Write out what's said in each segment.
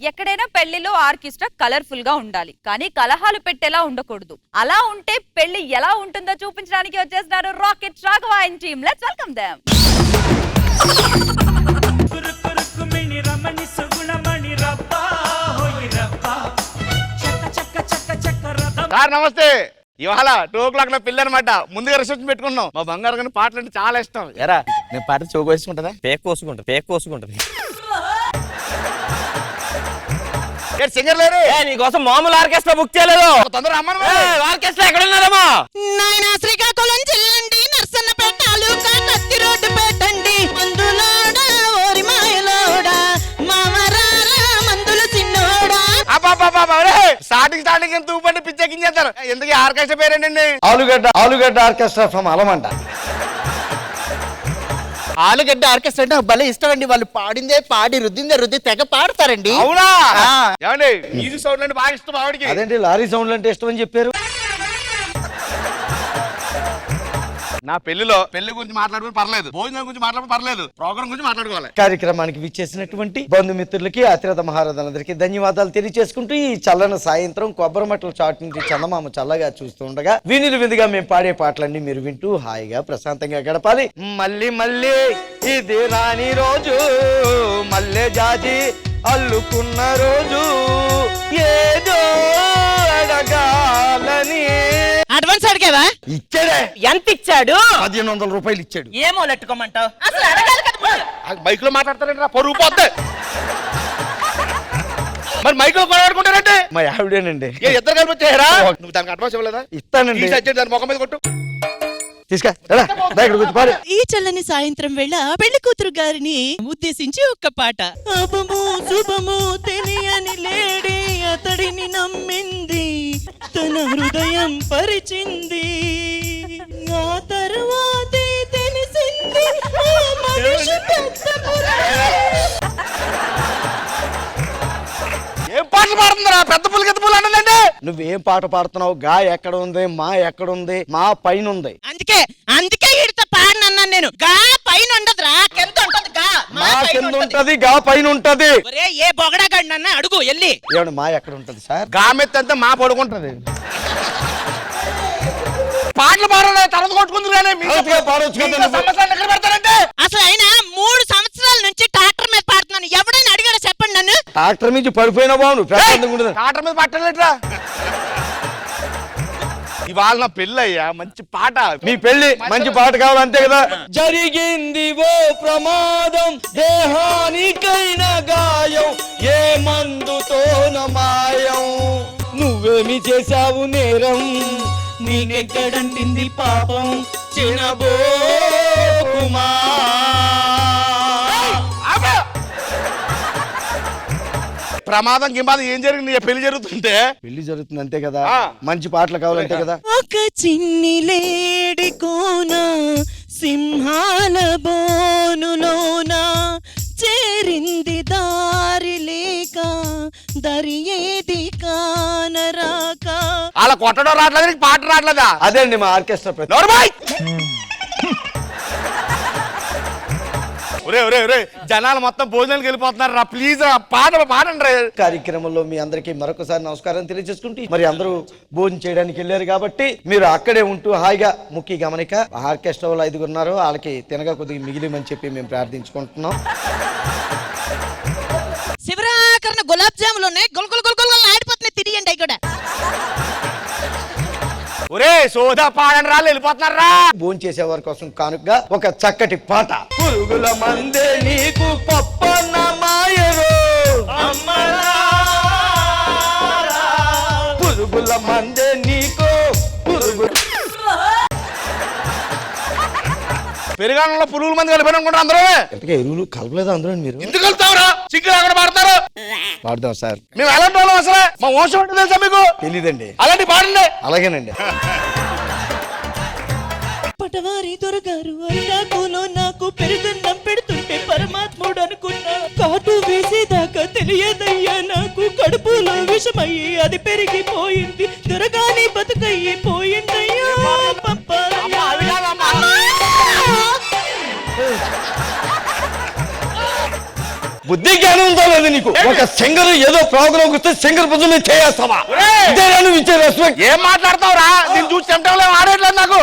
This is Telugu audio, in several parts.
ఎక్కడైనా పెళ్లిలో ఆర్కెస్ట్రా కలర్ఫుల్ గా ఉండాలి, కానీ కలహాలు పెట్టేలా ఉండకూడదు. అలా ఉంటే పెళ్లి ఎలా ఉంటుందో చూపించడానికి వచ్చేస్తున్నారు rocket Raghava and team. Let's welcome them. Sir నమస్తే. ఇవాళ 2 o'clock నా పిల్ల అనమాట. ముందుగా రిసెప్షన్ పెట్టుకున్నాం. మా బంగారు గారి పాటలు అంటే చాలా ఇష్టం. ఎరా నేను పాట చౌక వేసుకుంటుందా? పేక్ కోసుకుంటది. సింగర్ లేరు నీకోసం మామూలు ఆర్కెస్ట్రా బుక్ చేయలేదు. తొందర ఆర్కెస్ట్రా ఎక్కడ ఉన్నారమ్మా? నాయన శ్రీకాకుళం జిల్లండి, నర్సన్నపేట తాలూకా కత్తి రోడ్డు పెట్టండి. మందులోడ ఓరి మాయలోడా మామరారా మందులు చిన్నోడా. స్టార్టింగ్ ఎంత ఊపండి పిచ్చెక్కించేస్తారు. ఎందుకు ఆర్కెస్ట్రా పేరేంటండి? ఆలుగడ్డ ఆర్కెస్ట్రా ఫ్రమ్ అలమంట. ఆలుగడ్డ ఆర్కెస్ట్రా అంటే భలే ఇష్టం అండి. వాళ్ళు పాడిందే పాడి రుద్ది తెగ పాడతారండి. అవునా? ఏమండి మ్యూజిక్ సౌండ్ అంటే బాగా ఇష్టం ఆవిడకి. అదేంటి లారీ సౌండ్ అంటే ఇష్టం అని చెప్పారు. నా పెళ్లి గురించి మాట్లాడుకుని పర్లేదు, భోజనం గురించి మాట్లాడుకుని పర్లేదు, ప్రోగ్రామ్ గురించి మాట్లాడుకోవాలి. కార్యక్రమానికి విచ్చేసినటువంటి బంధుమిత్రులకి అతిరథ మహారథులందరికీ ధన్యవాదాలు తెలియజేసుకుంటూ ఈ చల్లని సాయంత్రం కొబ్బరిమట్టల చాటు నుంచి చందమామ చల్లగా చూస్తూ ఉండగా వినులు విందుగా మేము పాడే పాటలన్నీ మీరు వింటూ హాయిగా ప్రశాంతంగా గడపాలి. మళ్ళీ మళ్ళీ ఇది రాని రోజు, మల్లె జాజి అల్లుకున్న రోజు, ఏదో అడగాలని. అడ్వాన్స్ అడిగావా? ఇచ్చాడే. ఎంత ఇచ్చాడు? 1500 రూపాయలు ఇచ్చాడు. ఏమో లెట్టుకోమంటావు? అసలు అడగాలి కదా. బైక్ లో మాట్లాడతారంటే పరుగు పోతే మరి మైక్ లో మాట్లాడుకుంటారంటే మా ఆవిడేనండి. ఇద్దరు కలిపి వచ్చారా? నువ్వు దానికి అడ్వాన్స్ ఇవ్వలేదా? ఇస్తానండి. దాని ముఖం మీద కొట్టు. ఈ చల్లని సాయంత్రం వేళ పెళ్లి కూతురు గారిని ఉద్దేశించి ఒక్క పాట. అపము శుభము తెలియని లేడీ అతడిని నమ్మింది, తన హృదయం పరిచింది, ఆ తరువాతే తెలిసింది ఆ మనిషి పెద్ద ఏం పాటలు పాడుతుందా? పెద్ద పులి గెత్త పులి అన్నదండి. నువ్వేం పాట పాడుతున్నావు? గా ఎక్కడ ఉంది, మా ఎక్కడ ఉంది? మా పైన ఉంది. అందుకే ఈడితో పాడినన్నాను నేను. గా పైన ఉండదురా, కింద ఉంటది. గా మా కింద ఉంటది, గా పైన ఉంటది. ఒరే ఏ బొగడగాడిన అడుగు ఎల్లి. ఏమండి మా ఎక్కడ ఉంటది సార్? గామెత్తంతా మా పడుకుంటది. పాటలు పాడాలి తర్వాత కొట్టుకుంది. అసలు అయినా 3 సంవత్సరాల నుంచి ట్రాక్టర్ మీద పాడుతున్నాను. ఎవడైనా అడిగాడో చెప్పండి నన్ను. ట్రాక్టర్ నుంచి పడిపోయినా బాగుండు. ట్రాక్టర్ మీద పట్టలేట్రా. ఇవాళ నా పెళ్ళయ్యా, మంచి పాట. మీ పెళ్లి మంచి పాట కావాలి అంతే కదా. జరిగింది ఓ ప్రమాదం, దేహానికైన గాయం, ఏ మందుతోన మాయం, నువ్వేమి చేశావు నేరం, నీకెక్కడంటింది పాపం, చినబో కుమా. ప్రమాదం గింబాదం ఏం జరిగింది? పెళ్లి జరుగుతుంటే పెళ్లి జరుగుతుంది అంతే కదా. మంచి పాటలు కావాలంతే కదా. ఒక చిన్ని లేడి కోన సింహాల బోనులోన చేరింది దారి లేక, దరి ఏది కానరాక. అలా కొట్టడం రావట్లేదు, పాట రావట్లేదా? అదే అండి మా ఆర్కెస్ట్రా. జనాలు మొత్తం భోజనాలకు వెళ్ళిపోతున్నారు రా. ప్లీజ్ పాడండి. కార్యక్రమంలో మీ అందరికీ మరొకసారి నమస్కారం తెలియజేసుకుంటూ, మరి అందరూ భోజనం చేయడానికి వెళ్ళారు కాబట్టి మీరు అక్కడే ఉంటూ హాయిగా ముఖ్య గమనిక. ఆర్కెస్ట్రా వాళ్ళు 5 ఉన్నారు, వాళ్ళకి తినగా కొద్దిగా మిగిలిమని చెప్పి మేము ప్రార్థించుకుంటున్నాం. శివరాకరణ గులాబ్ జాములు ఉన్నాయి, గుల్గుల్ ఆడిపోతున్నాయి, తిరియండి అవి కూడా. ఒరే సోదా పాడని రాళ్ళు వెళ్ళిపోతున్నారా. భోజనం చేసే వారి కోసం కానుకగా ఒక చక్కటి పాట. పురుగుల మందే నీకు పప్పన్న మాయరో, పురుగుల మందే నీకు పెరుగాణంలో పురుగుల మంది కలిపారు అనుకుంటారు అందరూ. ఎంతగా ఎరువులు కలపలేదు అందరూ. మీరు ఎందుకు కలుతావురా? సిగ్గు అక్కడ పాడతారు. పాడదాం సార్. మేము ఎలాంటి వాళ్ళం అసలు? మా వంశం అంటే తెలుసా మీకు? తెలీదండి. అలాంటి పాడండి. అలాగేనండి. పటవారి దొరగారు అరిటాకులో నాకు పెరుగన్నం పెడుతుంటే పరమాత్ముడు అనుకున్నా. కాటు వేసేదాకా తెలియదయ్యా నాకు, కడుపులో విషమయ్యి అది పెరిగిపోయింది, దొరగాని బతుకయ్యి పోయిందయ్యా. బుద్ధి జ్ఞానం ఉందో లేదు నీకు? ఒక సింగర్ ఏదో ప్రోగ్రామ్ వస్తే సింగర్ భుజం మీద చేస్తావా? ఇదేనా నువ్వు ఇచ్చే రెస్పెక్ట్? ఏం మాట్లాడతావురా? నేను చూసి చెమటంలో ఆడేట్లేదు నాకు.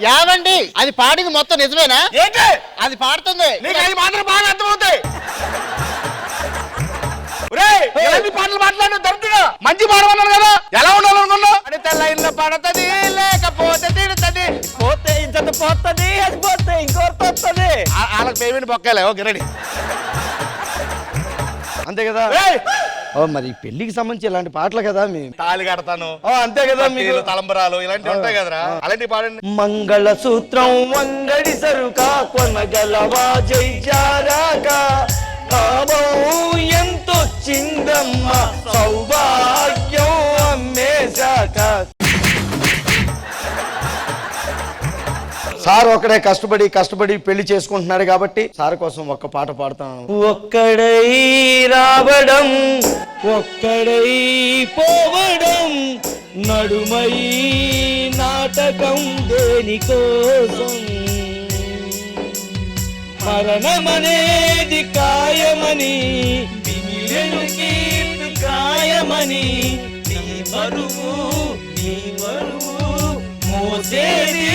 యావండి అది పాడింది మొత్తం నిజమేనా? ఏంటి అది పాడుతుంది. నీకు అది మాత్రం బాగా అర్థమవుతాయి. ఒరేయ్, ఎలాంటి పాటలు మాట్లాడు దొరుకుతున్నా? మంచి పాడమన్నాను కదా, ఎలా ఉండాలనుకున్నావు? అని తెల్లైన్లో పడతది లేకపోతే తిడుతుంది, పోతే ఇంత పోతుంది, అది పోతే ఇంకోటి వస్తుంది. వాళ్ళకి పేమెంట్ బొక్కాలే. Okay ready. అంతే కదా? ఓ మరి పెళ్లికి సంబంధించి ఇలాంటి పాటలు కదా మీ తాళి కడతాను, అంతే కదా మీకు పట్టీలు, తలంబరాలు ఇలాంటివి ఉంటాయి కదరా, అలాంటివి పాడండి. మంగళసూత్రం వంగడి సరుకా కొనగలవా జైజారాగా ఎంతో చిందమ్మ సౌభాగ్యం అమ్మేశాక. సార్ ఒకడే కష్టపడి పెళ్లి చేసుకుంటున్నాడు కాబట్టి సార్ కోసం ఒక్క పాట పాడుతాను. ఒక్కడై రావడం ఒక్కడై పోవడం నడుమై నాటకం దేనికోసం, మరణమనేది ఖాయమని కీర్తి ఖాయమని నీ మరువు మోసేది.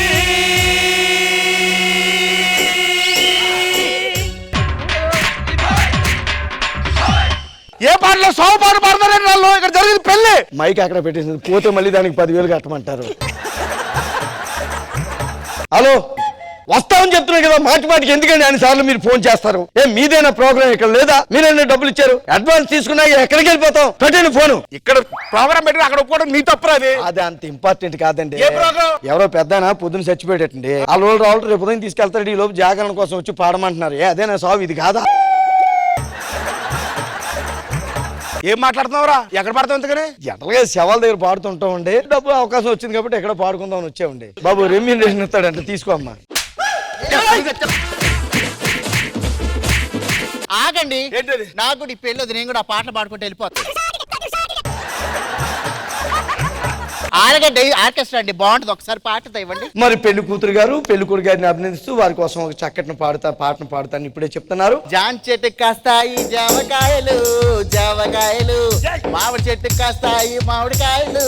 ఏ పాటలో సాగు పాట పాడతారండి వాళ్ళు? ఇక్కడ జరిగింది పెళ్లి. మైక్ అక్కడ పెట్టేసింది, పోతే మళ్ళీ దానికి 10,000 కట్టమంటారు. హలో, వస్తామని చెప్తున్నాయి కదా, మాటికి ఎందుకండి అన్ని సార్లు మీరు ఫోన్ చేస్తారు? మీదేనా ప్రోగ్రామ్ ఇక్కడ లేదా? మీరైనా డబ్బులు ఇచ్చారు, అడ్వాన్స్ తీసుకున్నా ఎక్కడికి వెళ్ళిపోతాం? పెట్టండి ఫోన్. ఇక్కడ ప్రోగ్రామ్ పెట్టి అక్కడ ఒప్పుకోవడం నీ తప్పురా. అది అంత ఇంపార్టెంట్ కాదండి. ఏ ప్రోగ్రామ్? ఎవరో పెద్దనా పొద్దున చచ్చిపోయేటండి, ఆ రోజు రావాలి రేపు ఉదయం తీసుకెళ్తాడు, ఈ లోపు జాగరణ కోసం వచ్చి పాడమంటున్నారు. అదేనా సాగు? ఇది కాదా? ఏం మాట్లాడుతున్నావురా? ఎక్కడ పాడతావు ఎందుకని? జనరల్గా శవాల దగ్గర పాడుతుంటాం అండి. డబ్బు అవకాశం వచ్చింది కాబట్టి ఎక్కడ పాడుకుందాం అని వచ్చామండి. బాబు రెమ్యూనరేషన్ ఇస్తాడంటే తీసుకో అమ్మా. ఆగండి, ఏంటది? నాకు నీ పెళ్ళి వద్దు, నేను కూడా ఆ పాటలు పాడుకుంటూ వెళ్ళిపోతాను. ఆరగడ్డ ఆర్కెస్ట్రా అండి, బాగుంటుంది, ఒకసారి పాటతో ఇవ్వండి. మరి పెళ్లి కూతురు గారు పెళ్లి కొడుకు గారిని అభినందిస్తూ వారి కోసం ఒక చక్కటి పాటను పాడతాను ఇప్పుడే చెప్తున్నారు. జాన్ చెట్టు కాస్తాయి జామకాయలు జామకాయలు, మామిడి చెట్టు కాస్తాయి మామిడికాయలు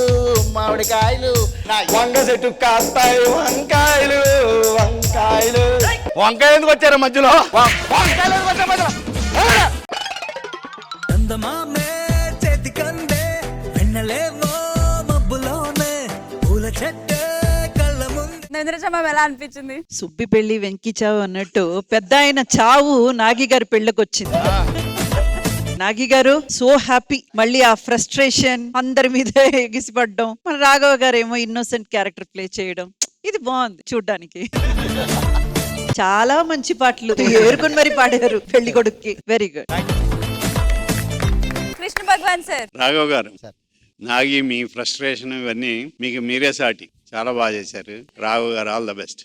మామిడికాయలు, వంగ చెట్టు కాస్తాయి వంకాయలు వంకాయలు. వంకాయ ఎందుకు వచ్చారు మధ్యలో? వంకాయలు ఎందుకు వచ్చారు మధ్యలో? ఎలా అనిపించింది? సుబ్బి పెళ్లి వెంకి చావు అన్నట్టు పెద్ద ఆయన చావు నాగి గారి పెళ్ళకి వచ్చింది. నాగి గారు సో హ్యాపీ, మళ్ళీ ఆ ఫ్రస్ట్రేషన్ అందరి మీద ఎగిసిపడ్డం, మన రాఘవ గారు ఏమో ఇన్నోసెంట్ క్యారెక్టర్ ప్లే చేయడం, ఇది బాగుంది చూడ్డానికి. చాలా మంచి పాటలు ఏరుకొని మరి పాడారు పెళ్లి కొడుక్కి. Very good. Krishna Bhagavan sir. Raghav garu, నాగి మీ ఫ్రస్ట్రేషన్ ఇవన్నీ మీకు మీరే సాటి చాలా బాగా చేశారు. రాఘవ్ గారు ఆల్ ద బెస్ట్.